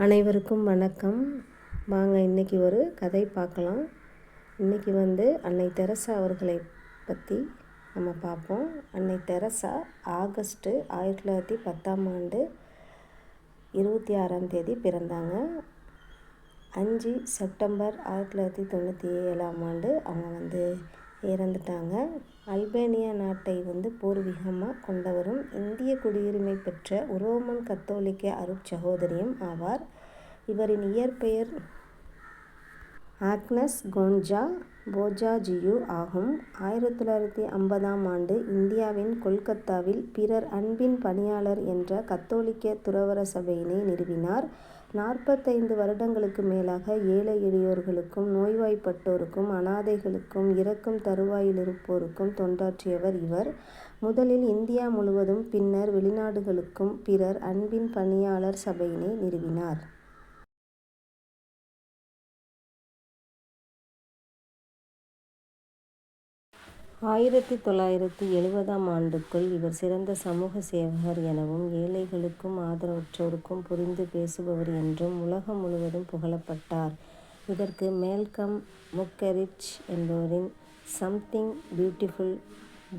அனைவருக்கும் வணக்கம். வாங்க இன்றைக்கி ஒரு கதை பார்க்கலாம். இன்றைக்கி அன்னை தெரசா அவர்களை பற்றி நம்ம பார்ப்போம். அன்னை தெரசா ஆகஸ்ட்டு 1910 26 பிறந்தாங்க. 5 செப்டம்பர் 1997 அவங்க இறந்துட்டாங்க. அல்பேனியா நாட்டை பூர்வீகமாக கொண்டவரும் இந்திய குடியுரிமை பெற்ற ரோமன் கத்தோலிக்க அருட்சகோதரியும் ஆவார். இவரின் இயற்பெயர் ஆக்னஸ் கோன்ஜா போஜாஜியு ஆகும். 1950 இந்தியாவின் கொல்கத்தாவில் பிறர் அன்பின் பணியாளர் என்ற கத்தோலிக்க துறவற சபையினை நிறுவினார். 45 வருடங்களுக்கு மேலாக ஏழை எளியோர்களுக்கும் நோய்வாய்ப்பட்டோருக்கும் அனாதைகளுக்கும் இறக்கும் தருவாயிலிருப்போருக்கும் தொண்டாற்றியவர் இவர். முதலில் இந்தியா முழுவதும் பின்னர் வெளிநாடுகளுக்கும் பிறர் அன்பின் பணியாளர் சபையினை நிறுவினார். ஆயிரத்தி 1970 இவர் சிறந்த சமூக சேவகர் எனவும் ஏழைகளுக்கும் ஆதரவற்றோருக்கும் புரிந்து பேசுபவர் என்றும் உலகம் முழுவதும் புகழப்பட்டார். இதற்கு மேல்கம் முக்கெரிட்ஜ் என்பவரின் சம்திங் பியூட்டிஃபுல்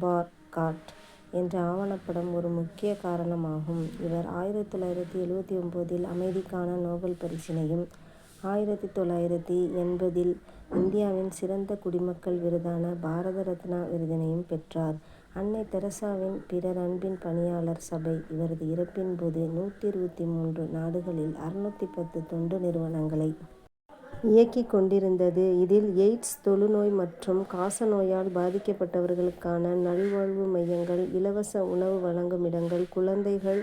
ஃபார் காட் என்ற ஆவணப்படம் ஒரு முக்கிய காரணமாகும். இவர் 1979 அமைதிக்கான நோபல் பரிசினையும் 1980 இந்தியாவின் சிறந்த குடிமக்கள் விருதான பாரத ரத்னா விருதினையும் பெற்றார். அன்னை தெரசாவின் பிறர் அன்பின் பணியாளர் சபை இவரது இறப்பின் போது 123 நாடுகளில் 610 தொண்டு நிறுவனங்களை இயக்கிக் கொண்டிருந்தது. இதில் எய்ட்ஸ், தொழுநோய் மற்றும் காசநோயால் பாதிக்கப்பட்டவர்களுக்கான நல்வாழ்வு மையங்கள், இலவச உணவு வழங்கும் இடங்கள், குழந்தைகள்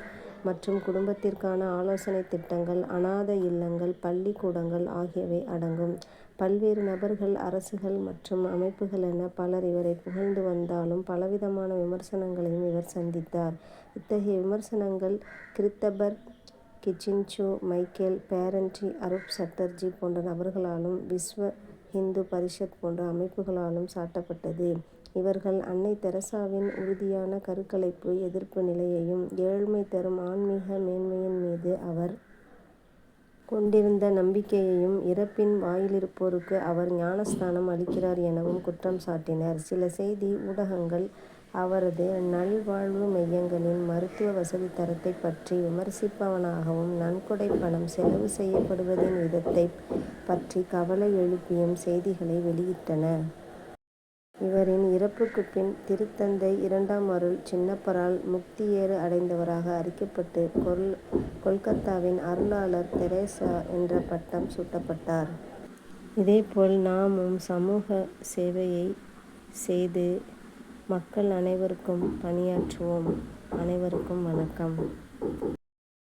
மற்றும் குடும்பத்திற்கான ஆலோசனை திட்டங்கள், அனாதை இல்லங்கள், பள்ளிக்கூடங்கள் ஆகியவை அடங்கும். பல்வேறு நபர்கள், அரசுகள் மற்றும் அமைப்புகள் என பலர் இவரை புகழ்ந்து வந்தாலும் பலவிதமான விமர்சனங்களையும் இவர் சந்தித்தார். இத்தகைய விமர்சனங்கள் கிறித்தபர் கிச்சின்சு, மைக்கேல் பேரண்டி, அரூப் சட்டர்ஜி போன்ற நபர்களாலும் விஸ்வ ஹிந்து பரிஷத் போன்ற அமைப்புகளாலும் சாட்டப்பட்டது. இவர்கள் அன்னை தெரசாவின் உறுதியான கருக்கலைப்பு எதிர்ப்பு நிலையையும் ஏழ்மை தரும் ஆன்மீக மேன்மையின் மீது அவர் கொண்டிருந்த நம்பிக்கையையும் இறப்பின் வாயிலிருப்போருக்கு அவர் ஞானஸ்தானம் அளிக்கிறார் எனவும் குற்றம் சாட்டினர். சில செய்தி ஊடகங்கள் அவரது நல்வாழ்வு மையங்களின் மருத்துவ வசதி தரத்தை பற்றி விமர்சிப்பனவாகவும் நன்கொடை பணம் செலவு செய்யப்படுவதின் விதத்தை பற்றி கவலை எழுப்பியும் செய்திகளை வெளியிட்டன. இவரின் இறப்புக்கு பின் திருத்தந்தை 2ஆம் அருள் சின்னப்பரால் முக்தியேறு அடைந்தவராக அறிக்கப்பட்டு கொல்கத்தாவின் அருளாளர் தெரேசா என்ற பட்டம் சூட்டப்பட்டார். இதேபோல் நாமும் சமூக சேவையை செய்து மக்கள் அனைவருக்கும் பணியாற்றுவோம். அனைவருக்கும் வணக்கம்.